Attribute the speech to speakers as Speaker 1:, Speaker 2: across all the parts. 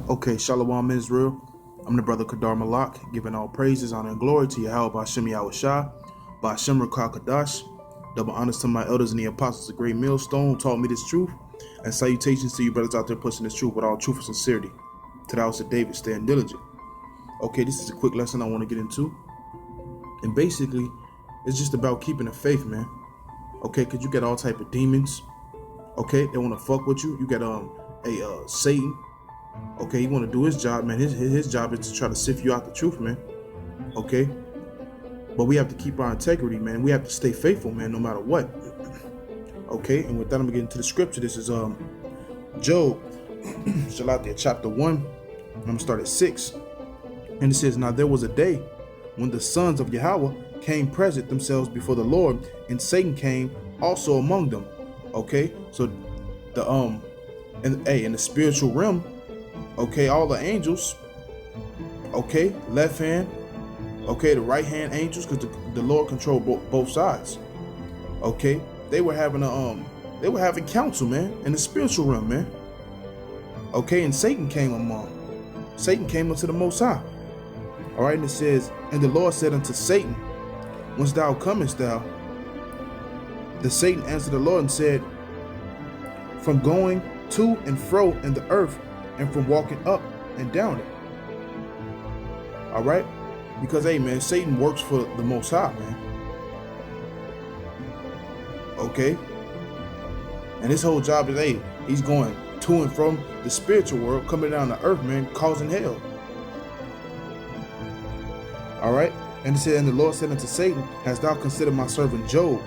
Speaker 1: Okay, Shalom Israel. I'm the brother Kadar Malak, giving all praises, honor, and glory to Yahweh Ba'Shem Yahushua, Ba'Shem Rakah Kadash. Double honors to my elders and the apostles of Great Millstone who taught me this truth, and salutations to you brothers out there pushing this truth with all truth and sincerity. To the house of David, staying diligent. Okay, this is a quick lesson I want to get into, and basically, it's just about keeping the faith, man. Okay, because you got all type of demons. Okay, they want to fuck with you. You got Satan. Okay, he want to do his job, man. His job is to try to sift you out the truth, man. Okay, but we have to keep our integrity, man. We have to stay faithful, man, no matter what. Okay, and with that, I'm gonna get into the scripture. This is Job, Shalatia, chapter 1. I'm gonna start at 6, and it says, "Now there was a day when the sons of Yahweh came present themselves before the Lord, and Satan came also among them." Okay, so the in the spiritual realm. Okay, all the angels, okay, left hand, okay, the right hand angels, because the Lord controlled both sides. Okay, they were having counsel, man, in the spiritual realm, man. Okay, and Satan came unto the Most High. All right, and it says, "And the Lord said unto Satan, Whence thou comest thou? The Satan answered the Lord and said, From going to and fro in the earth, and from walking up and down it." All right, because hey, man, Satan works for the Most High, man. Okay, and his whole job is, hey, he's going to and from the spiritual world, coming down to earth, man, causing hell. All right, and it said, "And the Lord said unto Satan, Hast thou considered my servant Job?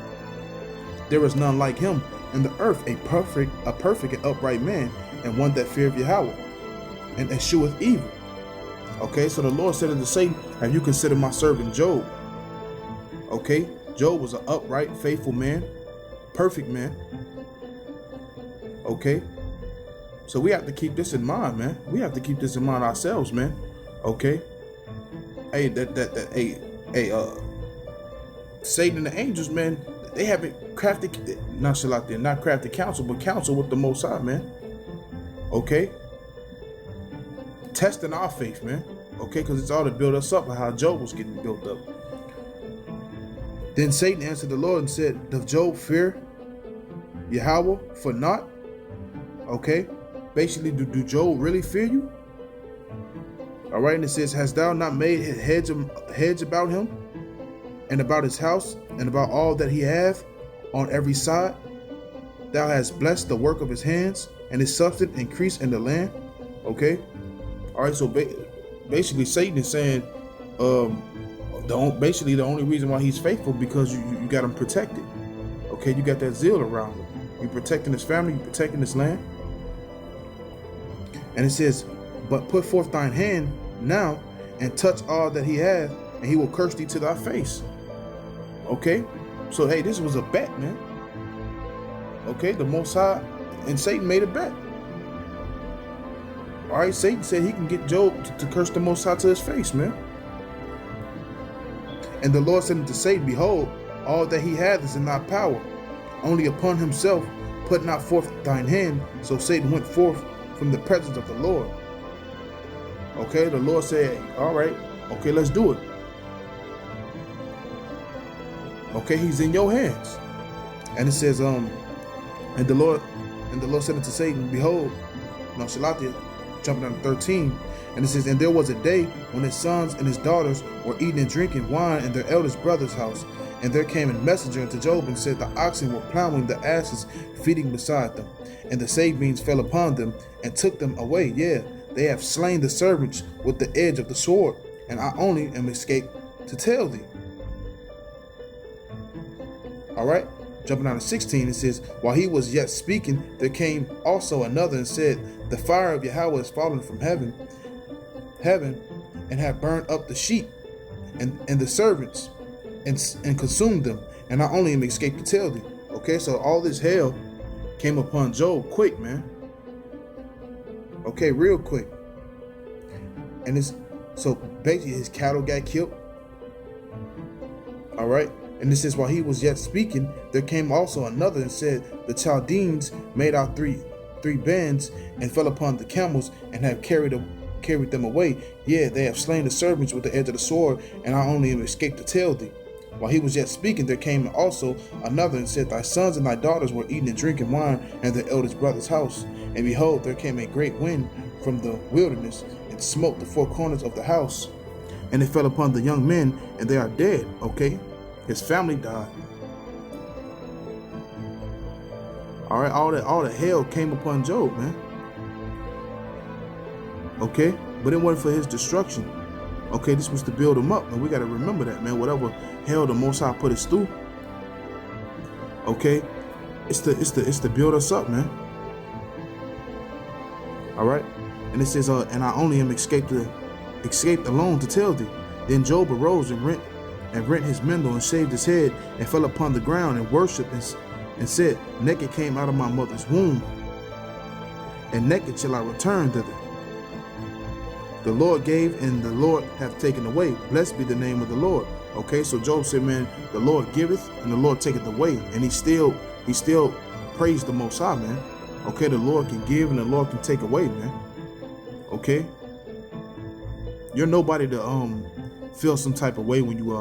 Speaker 1: There is none like him in the earth, a perfect and upright man, and one that feareth Yahweh, and escheweth evil." Okay, so the Lord said unto Satan, "Have you considered my servant Job?" Okay, Job was an upright, faithful man, perfect man. Okay, so we have to keep this in mind, man. We have to keep this in mind ourselves, man. Okay, hey, Satan and the angels, man, they haven't crafted, not crafted counsel, but counsel with the Most High, man. Okay, testing our faith, man. Okay, because it's all to build us up, like how Job was getting built up. Then Satan answered the Lord and said, "Doth Job fear Yahweh for naught?" Okay, basically, do Job really fear you? All right, and it says, "Hast thou not made a hedge about him, and about his house, and about all that he hath on every side? Thou hast blessed the work of his hands, and his substance increased in the land." Okay, all right, so basically Satan is saying, the only reason why he's faithful because you got him protected. Okay, you got that zeal around him. You're protecting his family, you're protecting his land. And it says, "But put forth thine hand now, and touch all that he hath, and he will curse thee to thy face." Okay, so hey, this was a bet, man. Okay, the Most High and Satan made a bet. All right, Satan said he can get Job to curse the Most High to his face, man. "And the Lord said unto Satan, Behold, all that he hath is in thy power. Only upon himself put not forth thine hand." So Satan went forth from the presence of the Lord. Okay, the Lord said, "All right, okay, let's do it." Okay, he's in your hands. And it says, and the Lord said unto Satan, Behold, no, Shalatia, jumping down to 13, and it says, "And there was a day when his sons and his daughters were eating and drinking wine in their eldest brother's house. And there came a messenger unto Job and said, The oxen were plowing, the asses feeding beside them. And the Sabines fell upon them and took them away. Yeah, they have slain the servants with the edge of the sword, and I only am escaped to tell thee." All right, jumping down to 16, it says, "While he was yet speaking, there came also another and said, The fire of Yahweh is fallen from heaven, and have burned up the sheep and the servants, and consumed them, and I only am escaped to tell thee." Okay, so all this hell came upon Job quick, man. Okay, real quick. And so basically his cattle got killed. All right, and it says, "While he was yet speaking, there came also another and said, The Chaldeans made out three 3 bands and fell upon the camels and have carried them away. Yeah, they have slain the servants with the edge of the sword, and I only have escaped to tell thee. While he was yet speaking, there came also another and said, Thy sons and thy daughters were eating and drinking wine in their eldest brother's house. And behold, there came a great wind from the wilderness and smote the 4 corners of the house. And it fell upon the young men, and they are dead. Okay, his family died. All right, all the hell came upon Job, man. Okay, but it wasn't for his destruction. Okay, this was to build him up, and we got to remember that, man. Whatever hell the Most High put us through, okay, it's to build us up, man. All right, and it says, and I only am escaped alone to tell thee. Then Job arose and rent his mendil and shaved his head and fell upon the ground and worshipped and said, Naked came out of my mother's womb, and naked shall I return thither. The Lord gave, and the Lord hath taken away. Blessed be the name of the Lord. Okay, so Job said, man, the Lord giveth, and the Lord taketh away. And he still praised the Most High, man. Okay, the Lord can give, and the Lord can take away, man. Okay, you're nobody to feel some type of way when you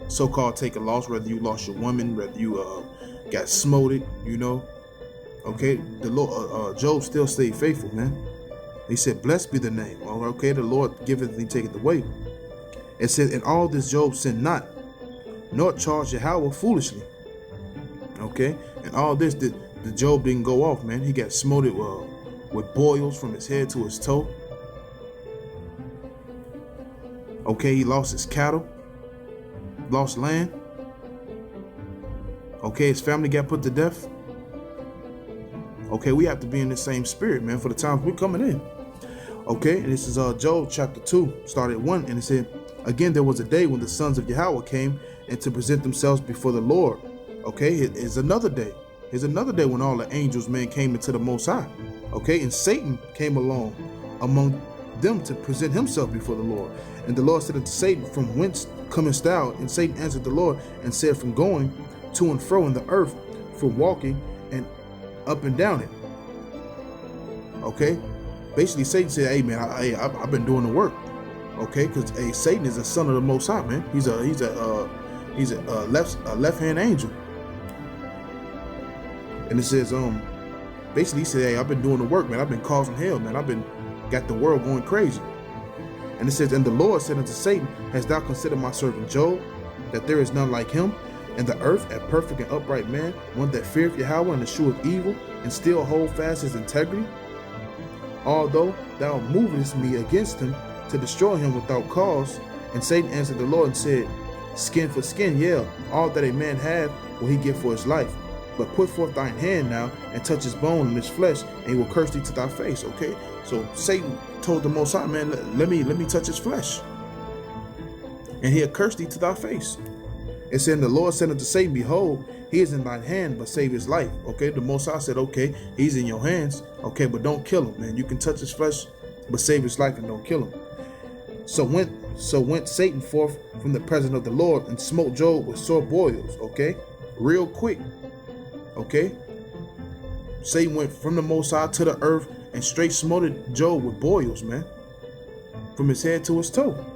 Speaker 1: so-called take a loss, whether you lost your woman, whether you got smoted, you know. Okay, the Lord, Job still stayed faithful, man. He said, blessed be the name. Okay, the Lord giveth and he taketh away. It says, in all this Job sinned not, nor charged Yahweh foolishly. Okay, and all this, the Job didn't go off, man. He got smoted with boils from his head to his toe. Okay, he lost his cattle, lost land. Okay, his family got put to death. Okay, we have to be in the same spirit, man, for the times we're coming in. Okay, and this is Job chapter 2, started 1, and it said, Again, there was a day when the sons of Yahweh came and to present themselves before the Lord. Okay, here's another day. Here's another day when all the angels, man, came into the Most High. Okay, and Satan came along among them to present himself before the Lord. And the Lord said unto Satan, From whence comest thou? And Satan answered the Lord and said, From going to and fro in the earth, from walking and up and down it. Okay, basically Satan said, hey man, I've been doing the work. Okay, because Satan is a son of the Most High, man. He's a left hand angel. And it says basically he said, hey, I've been doing the work, man. I've been causing hell, man. I've been got the world going crazy. And it says, and the Lord said unto Satan, Hast thou considered my servant Job, that there is none like him in the earth, a perfect and upright man, one that feareth Yahweh and escheweth evil, and still hold fast his integrity? Although thou movest me against him to destroy him without cause. And Satan answered the Lord and said, Skin for skin, yeah, all that a man have will he give for his life. But put forth thine hand now and touch his bone and his flesh, and he will curse thee to thy face. Okay, so Satan told the Most High, man, let me touch his flesh, and he'll curse thee to thy face. It said, the Lord said unto Satan, Behold, he is in thine hand, but save his life. Okay, the Most High said, okay, he's in your hands. Okay, but don't kill him, man. You can touch his flesh, but save his life and don't kill him. So went Satan forth from the presence of the Lord and smote Job with sore boils. Okay, real quick. Okay, Satan went from the Most High to the earth and straight smote Job with boils, man, from his head to his toe.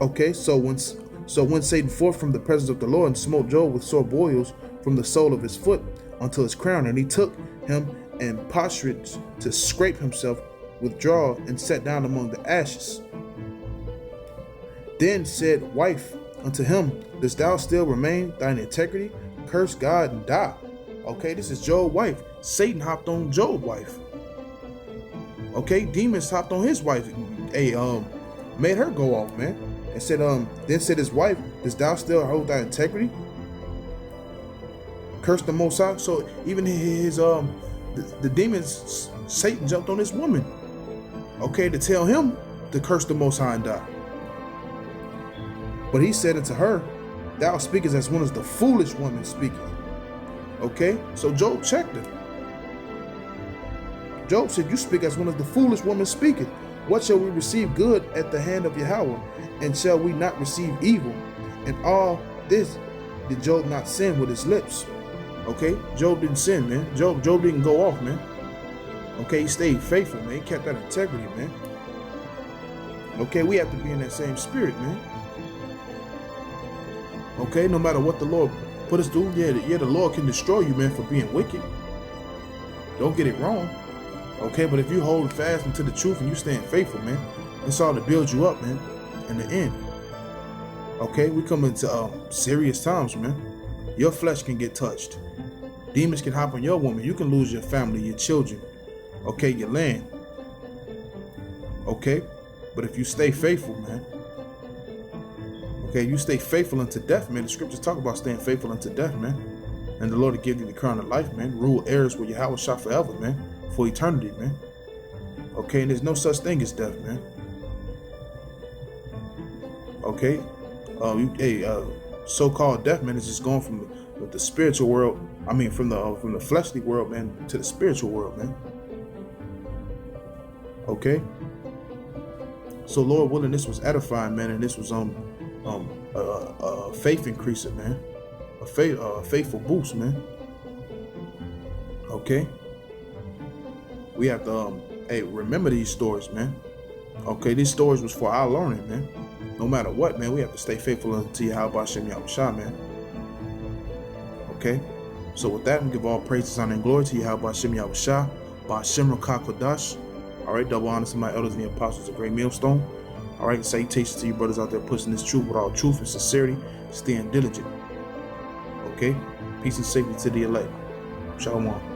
Speaker 1: Okay, so when Satan forth from the presence of the Lord and smote Job with sore boils from the sole of his foot unto his crown, and he took him and postured to scrape himself with draw and sat down among the ashes. Then said wife unto him, Dost thou still remain thine integrity? Curse God and die. Okay, this is Job's wife. Satan hopped on Job's wife. Okay, demons hopped on his wife. Made her go off, man. And said, then said his wife, Dost thou still hold thy integrity? Curse the Most High. So even his the demons, Satan jumped on this woman. Okay, to tell him to curse the Most High and die. But he said unto her, Thou speakest as one as the foolish woman speaketh. Okay, so Job checked her. Job said, You speak as one as the foolish woman speaketh. What shall we receive good at the hand of Yahweh? And shall we not receive evil? And all this did Job not sin with his lips. Okay, Job didn't sin, man. Job didn't go off, man. Okay, he stayed faithful, man. He kept that integrity, man. Okay, we have to be in that same spirit, man. Okay, no matter what the Lord put us through, yeah, the Lord can destroy you, man, for being wicked. Don't get it wrong. Okay, but if you hold fast into the truth and you stand faithful, man, it's all to build you up, man, in the end. Okay, we come into serious times, man. Your flesh can get touched. Demons can hop on your woman. You can lose your family, your children, okay, your land. Okay, but if you stay faithful, man, okay, you stay faithful unto death, man. The scriptures talk about staying faithful unto death, man. And the Lord will give you the crown of life, man. Rule heirs with Yahweh Shah forever, man. For eternity, man. Okay, and there's no such thing as death, man. Okay, so-called death, man, is just going from the spiritual world. I mean, from the fleshly world, man, to the spiritual world, man. Okay. So, Lord willing, this was edifying, man, and this was a faith increaser, man. A faithful boost, man. Okay. We have to remember these stories, man. Okay, these stories was for our learning, man. No matter what, man, we have to stay faithful unto Yahweh Hashem Yahweh Shah, man. Okay, so with that, we give all praises, honor, and glory to Yahweh Hashem Yahweh Shah, Ba'ashem Rakah Kodash. All right, double honor to my elders and the apostles of Great Millstone. All right, salutations to you brothers out there pushing this truth with all truth and sincerity, staying diligent. Okay, peace and safety to the elect. Shalom.